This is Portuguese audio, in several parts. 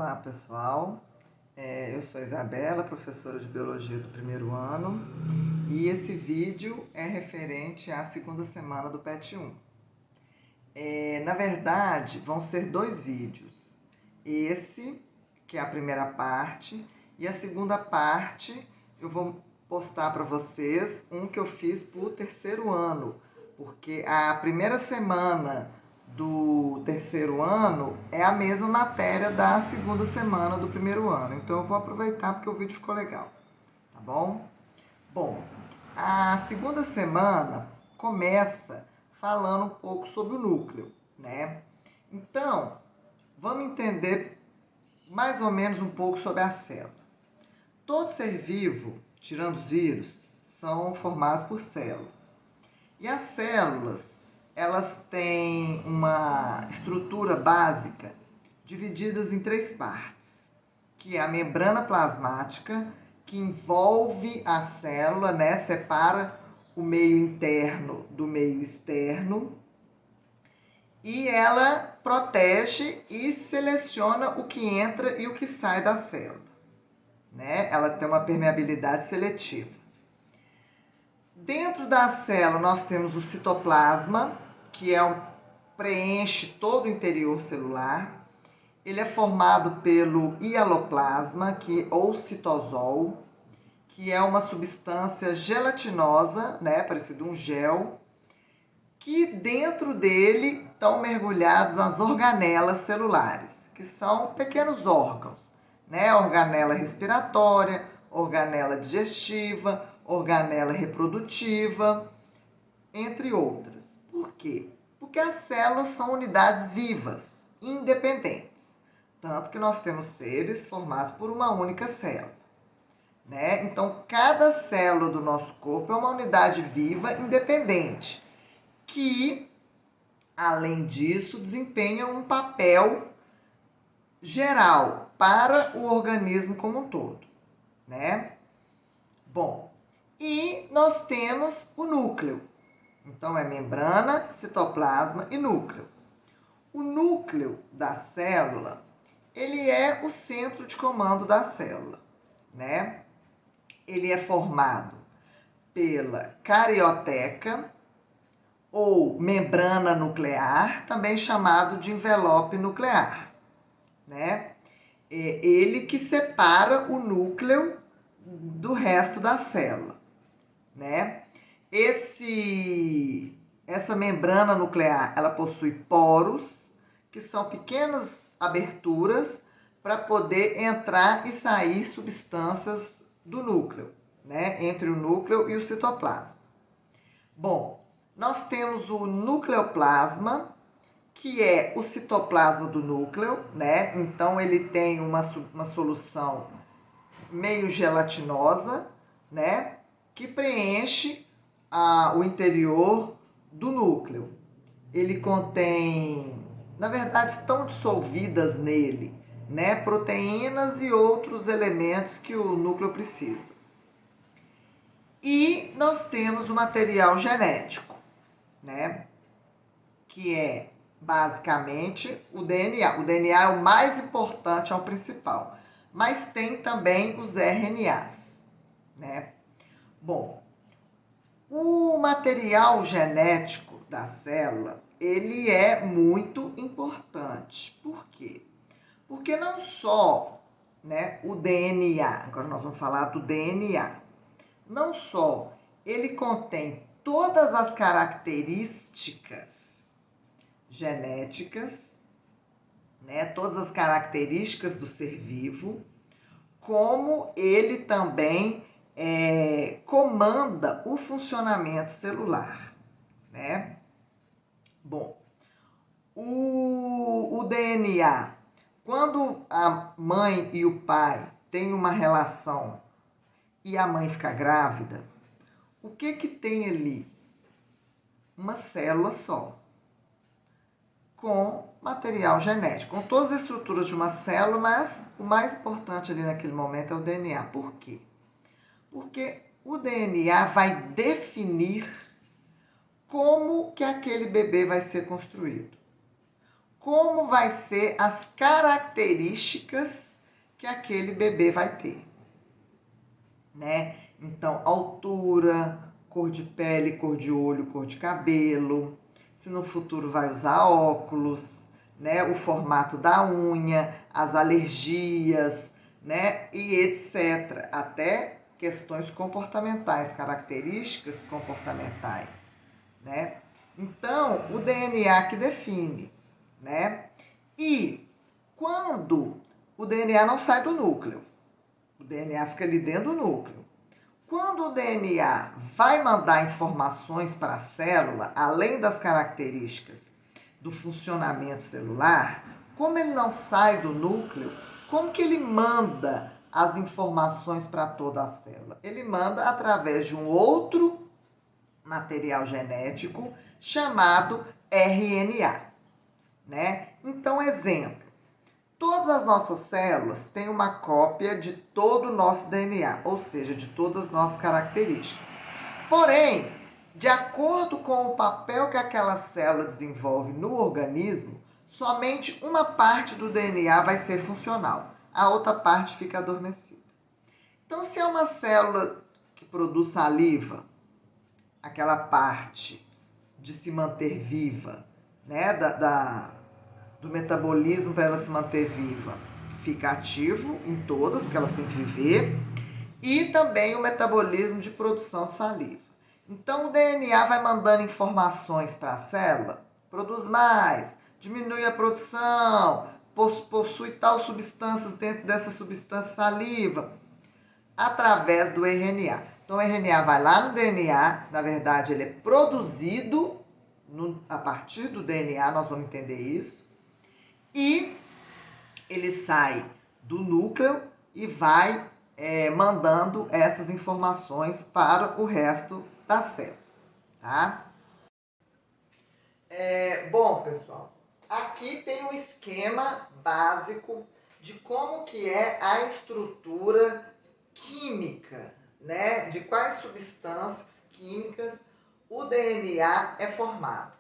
Olá, pessoal. Eu sou Isabela, professora de Biologia do primeiro ano, e esse vídeo é referente à segunda semana do PET 1. Na verdade, vão ser dois vídeos. Esse, que é a primeira parte, e a segunda parte eu vou postar para vocês um que eu fiz para o terceiro ano, porque a primeira semana do terceiro ano é a mesma matéria da segunda semana do primeiro ano. Então eu vou aproveitar porque o vídeo ficou legal, tá bom? Bom, a segunda semana começa falando um pouco sobre o núcleo, né? Então, vamos entender mais ou menos um pouco sobre a célula. Todo ser vivo, tirando os vírus, são formados por células. E as células, elas têm uma estrutura básica divididas em três partes, que é a membrana plasmática, que envolve a célula, né, separa o meio interno do meio externo, e ela protege e seleciona o que entra e o que sai da célula, né? Ela tem uma permeabilidade seletiva. Dentro da célula nós temos o citoplasma, que preenche todo o interior celular. Ele é formado pelo hialoplasma, ou citosol, que é uma substância gelatinosa, né, parecido um gel, que dentro dele estão mergulhados as organelas celulares, que são pequenos órgãos, né? Organela respiratória, organela digestiva, organela reprodutiva, entre outras. Por quê? Porque as células são unidades vivas, independentes. Tanto que nós temos seres formados por uma única célula, né? Então, cada célula do nosso corpo é uma unidade viva independente, que, além disso, desempenha um papel geral para o organismo como um todo, né? Bom, e nós temos o núcleo. Então, é membrana, citoplasma e núcleo. O núcleo da célula, ele é o centro de comando da célula, né? Ele é formado pela carioteca, ou membrana nuclear, também chamado de envelope nuclear, né? É ele que separa o núcleo do resto da célula, né? Essa membrana nuclear, ela possui poros, que são pequenas aberturas para poder entrar e sair substâncias do núcleo, né? Entre o núcleo e o citoplasma. Bom, nós temos o nucleoplasma, que é o citoplasma do núcleo, né? Então ele tem uma solução meio gelatinosa, né? Que preenche o interior do núcleo. Ele contém, na verdade, estão dissolvidas nele, né? Proteínas e outros elementos que o núcleo precisa. E nós temos o material genético, né? Que é basicamente o DNA. O DNA é o mais importante, é o principal. Mas tem também os RNAs, né? Bom, o material genético da célula, ele é muito importante. Por quê? Porque não só, né, o DNA, agora nós vamos falar do DNA, não só ele contém todas as características genéticas, né, todas as características do ser vivo, como ele também comanda o funcionamento celular, né? Bom, o DNA, quando a mãe e o pai têm uma relação e a mãe fica grávida, o que tem ali? Uma célula só, com material genético, com todas as estruturas de uma célula, mas o mais importante ali naquele momento é o DNA. Por quê? Porque o DNA vai definir como que aquele bebê vai ser construído, como vai ser as características que aquele bebê vai ter, né? Então, altura, cor de pele, cor de olho, cor de cabelo, se no futuro vai usar óculos, né? O formato da unha, as alergias, né? E etc. Até questões comportamentais, características comportamentais, né? Então, o DNA que define, né? E quando o DNA não sai do núcleo, o DNA fica ali dentro do núcleo. Quando o DNA vai mandar informações para a célula, além das características do funcionamento celular, como ele não sai do núcleo, como que ele manda as informações para toda a célula? Ele manda através de um outro material genético chamado RNA, né? Então, exemplo. Todas as nossas células têm uma cópia de todo o nosso DNA, ou seja, de todas as nossas características. Porém, de acordo com o papel que aquela célula desenvolve no organismo, somente uma parte do DNA vai ser funcional, a outra parte fica adormecida. Então, se é uma célula que produz saliva, aquela parte de se manter viva, né, do metabolismo para ela se manter viva, fica ativo em todas, porque elas têm que viver, e também o metabolismo de produção de saliva. Então o DNA vai mandando informações para a célula, produz mais, diminui a produção, possui tal substâncias dentro dessa substância saliva, através do RNA. Então o RNA vai lá no DNA, na verdade ele é produzido a partir do DNA, nós vamos entender isso, e ele sai do núcleo e vai mandando essas informações para o resto da célula, tá? Bom, pessoal, aqui tem um esquema básico de como que é a estrutura química, né? De quais substâncias químicas o DNA é formado.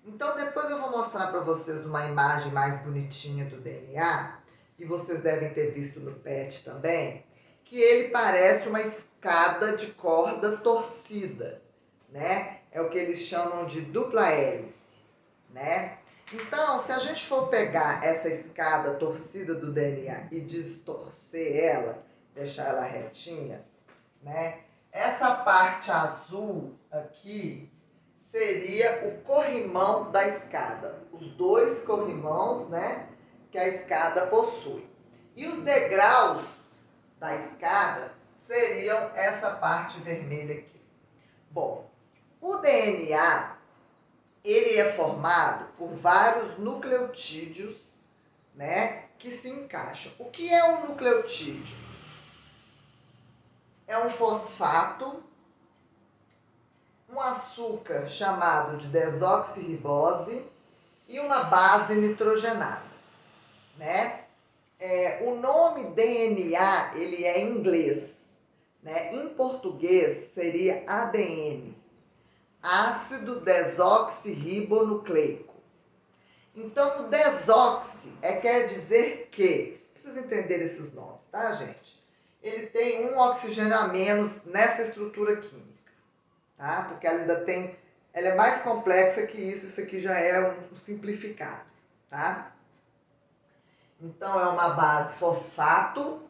Então, depois eu vou mostrar para vocês uma imagem mais bonitinha do DNA, que vocês devem ter visto no PET também, que ele parece uma escada de corda torcida, né? É o que eles chamam de dupla hélice, né? Então, se a gente for pegar essa escada torcida do DNA e distorcer ela, deixar ela retinha, né? Essa parte azul aqui seria o corrimão da escada. Os dois corrimãos, né, que a escada possui. E os degraus da escada seriam essa parte vermelha aqui. Bom, o DNA, ele é formado por vários nucleotídeos, né, que se encaixam. O que é um nucleotídeo? É um fosfato, um açúcar chamado de desoxirribose e uma base nitrogenada, né? O nome DNA, ele é em inglês, né? Em português seria ADN, ácido desoxirribonucleico. Então, o desoxi quer dizer que, vocês precisam entender esses nomes, tá, gente? Ele tem um oxigênio a menos nessa estrutura química. Tá? Porque ela é mais complexa que isso aqui já é um simplificado, tá? Então é uma base fosfato,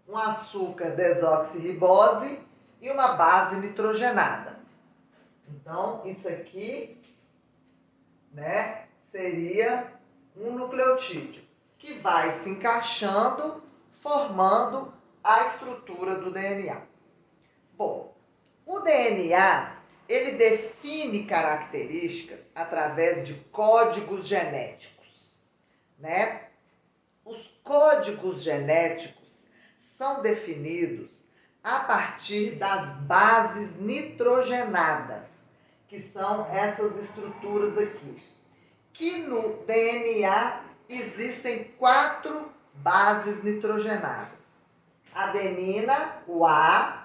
um açúcar desoxirribose e uma base nitrogenada. Então isso aqui, né, seria um nucleotídeo que vai se encaixando, formando a estrutura do DNA. Bom, o DNA, ele define características através de códigos genéticos, né? Os códigos genéticos são definidos a partir das bases nitrogenadas, que são essas estruturas aqui. Que no DNA existem 4 bases nitrogenadas. Adenina, o A,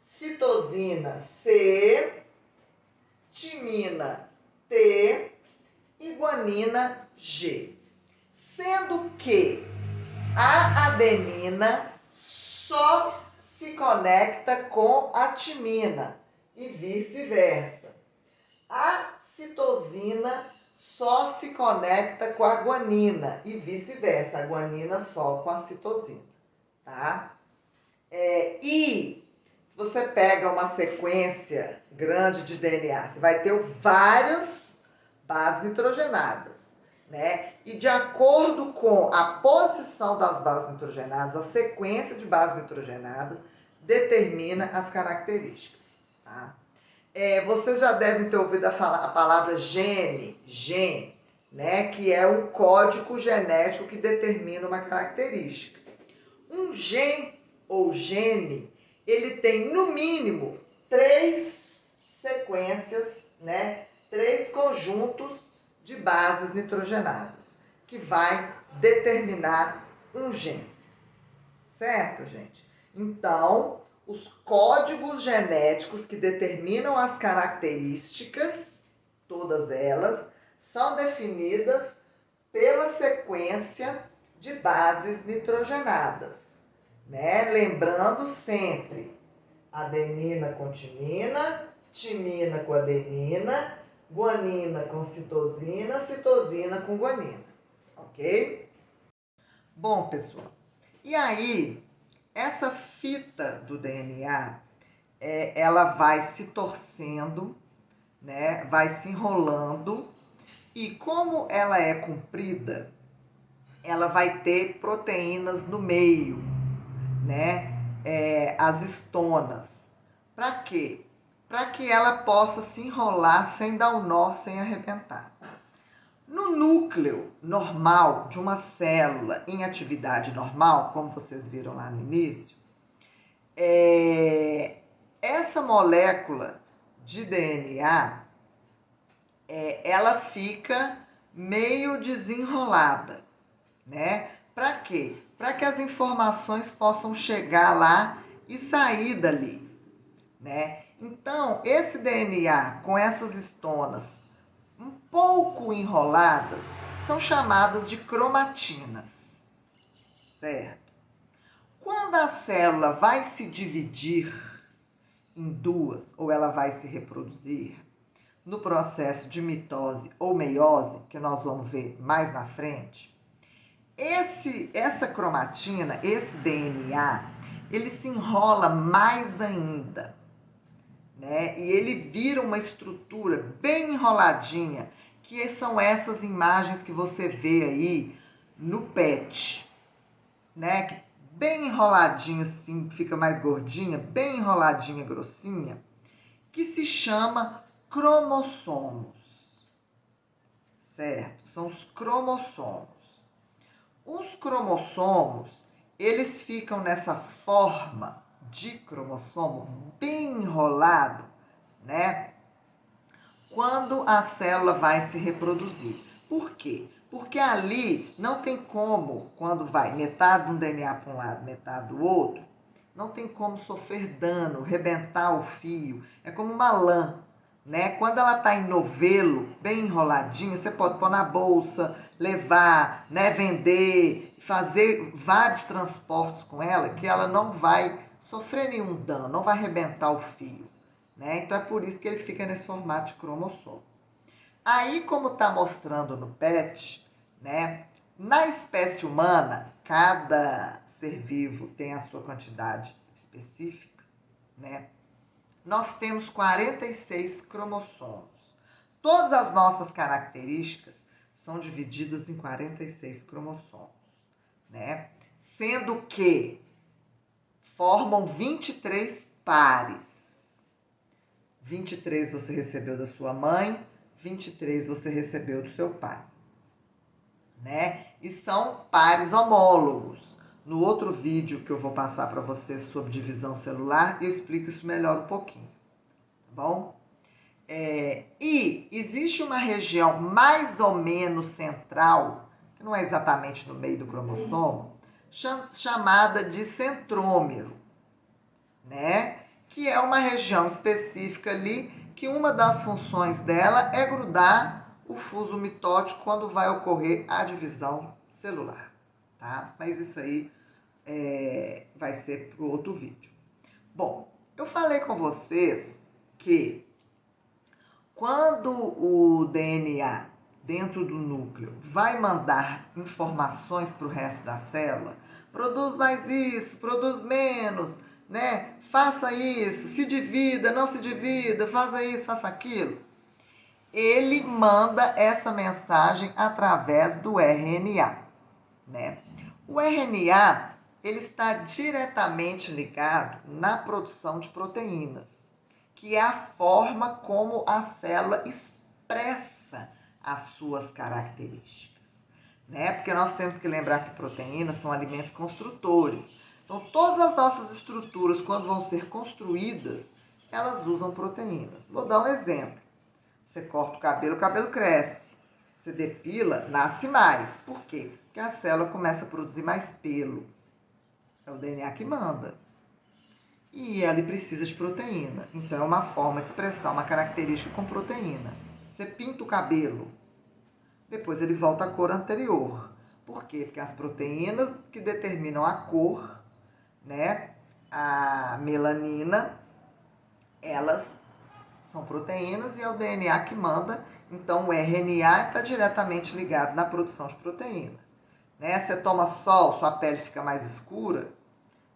citosina, C, timina, T e guanina G. Sendo que a adenina só se conecta com a timina e vice-versa. A citosina só se conecta com a guanina e vice-versa. A guanina só com a citosina, tá? E se você pega uma sequência grande de DNA, você vai ter várias bases nitrogenadas, né? E de acordo com a posição das bases nitrogenadas, a sequência de bases nitrogenadas determina as características, tá? Vocês já devem ter ouvido a palavra gene, né? Que é um código genético que determina uma característica. Um gene ou gene, ele tem no mínimo 3 sequências, né? 3 conjuntos de bases nitrogenadas, que vai determinar um gene. Certo, gente? Então, os códigos genéticos que determinam as características, todas elas, são definidas pela sequência de bases nitrogenadas, né? Lembrando sempre, adenina com timina, timina com adenina, guanina com citosina, citosina com guanina, ok? Bom, pessoal, e aí, essa fita do DNA, ela vai se torcendo, né? Vai se enrolando, e como ela é comprida, ela vai ter proteínas no meio, né? As estonas. Para quê? Para que ela possa se enrolar sem dar o nó, sem arrebentar. No núcleo normal de uma célula em atividade normal, como vocês viram lá no início, essa molécula de DNA, ela fica meio desenrolada, né? Para quê? Para que as informações possam chegar lá e sair dali, né? Então, esse DNA com essas estonas um pouco enroladas são chamadas de cromatinas, certo? Quando a célula vai se dividir em duas ou ela vai se reproduzir, no processo de mitose ou meiose, que nós vamos ver mais na frente, essa cromatina, esse DNA, ele se enrola mais ainda, né? E ele vira uma estrutura bem enroladinha, que são essas imagens que você vê aí no PET, né? Bem enroladinha assim, fica mais gordinha, bem enroladinha, grossinha, que se chama cromossomos, certo? São os cromossomos. Os cromossomos, eles ficam nessa forma de cromossomo bem enrolado, né? Quando a célula vai se reproduzir. Por quê? Porque ali não tem como, quando vai metade de um DNA para um lado, metade do outro, não tem como sofrer dano, rebentar o fio. É como uma lã, né? Quando ela está em novelo, bem enroladinha, você pode pôr na bolsa, levar, né? Vender, fazer vários transportes com ela, que ela não vai sofrer nenhum dano, não vai arrebentar o fio, né? Então é por isso que ele fica nesse formato de cromossomo. Aí, como está mostrando no PET, né? Na espécie humana, cada ser vivo tem a sua quantidade específica, né? Nós temos 46 cromossomos. Todas as nossas características são divididas em 46 cromossomos, né? Sendo que formam 23 pares. 23 você recebeu da sua mãe, 23 você recebeu do seu pai, né? E são pares homólogos. No outro vídeo que eu vou passar para vocês sobre divisão celular, eu explico isso melhor um pouquinho, tá bom? E existe uma região mais ou menos central, que não é exatamente no meio do cromossomo, chamada de centrômero, né? Que é uma região específica ali, que uma das funções dela é grudar o fuso mitótico quando vai ocorrer a divisão celular, tá? Mas isso aí vai ser para o outro vídeo. Bom, eu falei com vocês que quando o DNA dentro do núcleo vai mandar informações para o resto da célula, produz mais isso, produz menos, né? Faça isso, se divida, não se divida, faça isso, faça aquilo. Ele manda essa mensagem através do RNA, né? O RNA, ele está diretamente ligado na produção de proteínas, que é a forma como a célula expressa as suas características, né? Porque nós temos que lembrar que proteínas são alimentos construtores. Então, todas as nossas estruturas, quando vão ser construídas, elas usam proteínas. Vou dar um exemplo. Você corta o cabelo cresce. Você depila, nasce mais. Por quê? Porque a célula começa a produzir mais pelo. É o DNA que manda. E ele precisa de proteína. Então, é uma forma de expressar uma característica com proteína. Você pinta o cabelo, depois ele volta à cor anterior. Por quê? Porque as proteínas que determinam a cor, né, a melanina, elas são proteínas e é o DNA que manda. Então, o RNA está diretamente ligado na produção de proteína. Né? Você toma sol, sua pele fica mais escura,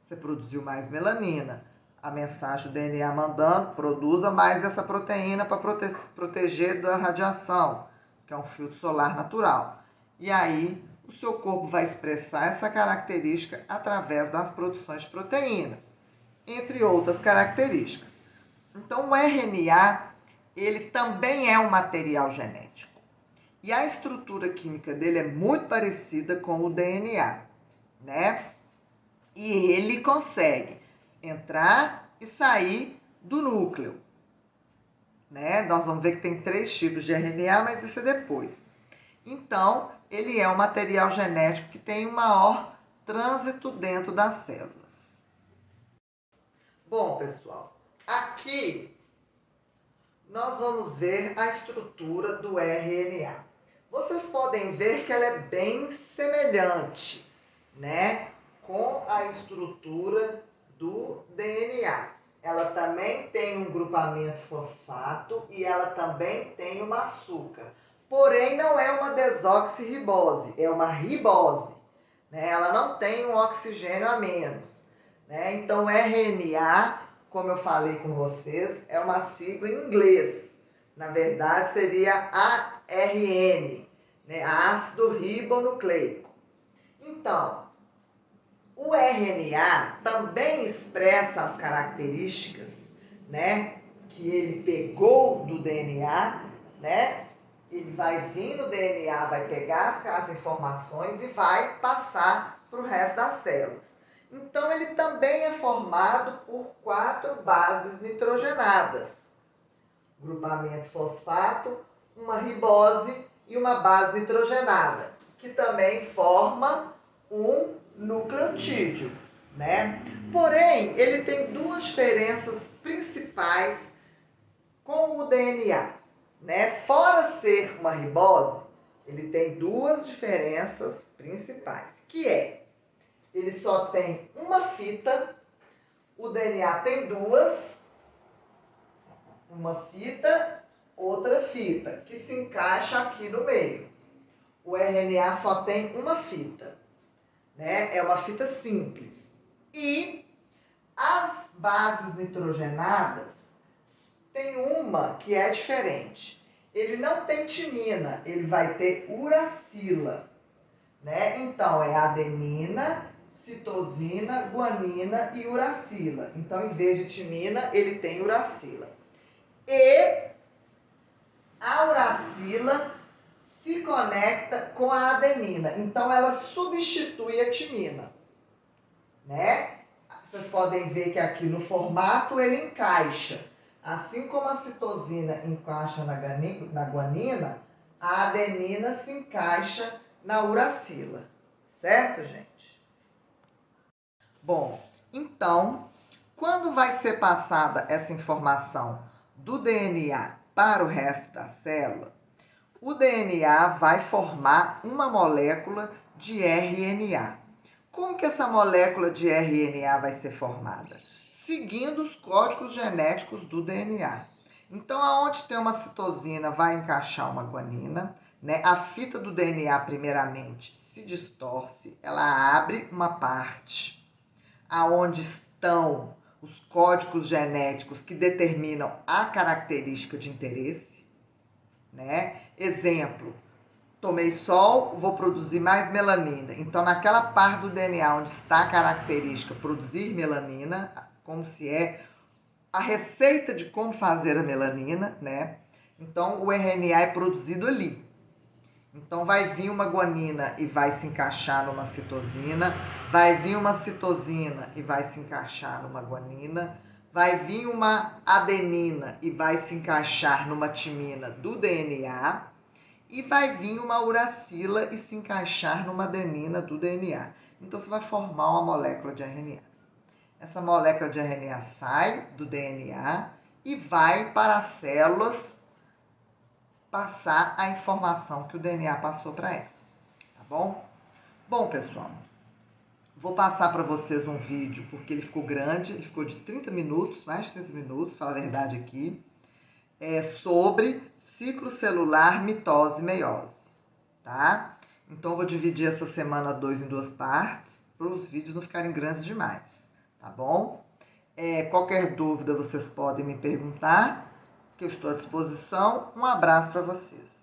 você produziu mais melanina. A mensagem do DNA mandando, produza mais essa proteína para proteger da radiação, que é um filtro solar natural. E aí, o seu corpo vai expressar essa característica através das produções de proteínas, entre outras características. Então, o RNA, ele também é um material genético. E a estrutura química dele é muito parecida com o DNA, né? E ele consegue entrar e sair do núcleo, né? Nós vamos ver que tem 3 tipos de RNA, mas isso é depois. Então, ele é um material genético que tem um maior trânsito dentro das células. Bom, pessoal, aqui nós vamos ver a estrutura do RNA. Vocês podem ver que ela é bem semelhante, né, com a estrutura do DNA. Ela também tem um grupamento fosfato e ela também tem uma açúcar. Porém, não é uma desoxirribose, é uma ribose, né? Ela não tem um oxigênio a menos, né? Então, RNA, como eu falei com vocês, é uma sigla em inglês. Na verdade, seria ARN, né? Ácido ribonucleico. Então, o RNA também expressa as características, né, que ele pegou do DNA, né? Ele vai vir no DNA, vai pegar as informações e vai passar para o resto das células. Então, ele também é formado por 4 bases nitrogenadas. Grupamento fosfato, uma ribose e uma base nitrogenada, que também forma um nucleotídeo, né? Porém, ele tem 2 diferenças principais com o DNA, né? Fora ser uma ribose, ele tem 2 diferenças principais, que é, ele só tem uma fita, o DNA tem 2, uma fita, outra fita, que se encaixa aqui no meio. O RNA só tem uma fita, né? É uma fita simples. E as bases nitrogenadas tem uma que é diferente. Ele não tem timina, ele vai ter uracila, né? Então, é adenina, citosina, guanina e uracila. Então, em vez de timina, ele tem uracila. E a uracila se conecta com a adenina. Então, ela substitui a timina, né? Vocês podem ver que aqui no formato ele encaixa. Assim como a citosina encaixa na guanina, a adenina se encaixa na uracila. Certo, gente? Bom, então, quando vai ser passada essa informação do DNA para o resto da célula, o DNA vai formar uma molécula de RNA. Como que essa molécula de RNA vai ser formada? Seguindo os códigos genéticos do DNA. Então, aonde tem uma citosina, vai encaixar uma guanina, né? A fita do DNA, primeiramente, se distorce, ela abre uma parte aonde estão os códigos genéticos que determinam a característica de interesse, né? Exemplo, tomei sol, vou produzir mais melanina. Então, naquela parte do DNA onde está a característica produzir melanina, como se é a receita de como fazer a melanina, né? Então, o RNA é produzido ali. Então, vai vir uma guanina e vai se encaixar numa citosina, vai vir uma citosina e vai se encaixar numa guanina, vai vir uma adenina e vai se encaixar numa timina do DNA, e vai vir uma uracila e se encaixar numa adenina do DNA. Então, você vai formar uma molécula de RNA. Essa molécula de RNA sai do DNA e vai para as células passar a informação que o DNA passou para ela. Tá bom? Bom, pessoal, vou passar para vocês um vídeo, porque ele ficou grande, ele ficou de 30 minutos, mais de 30 minutos, fala a verdade aqui, sobre ciclo celular, mitose e meiose, tá? Então, eu vou dividir essa semana 2 em 2 partes, para os vídeos não ficarem grandes demais, tá bom? Qualquer dúvida, vocês podem me perguntar, que eu estou à disposição. Um abraço para vocês.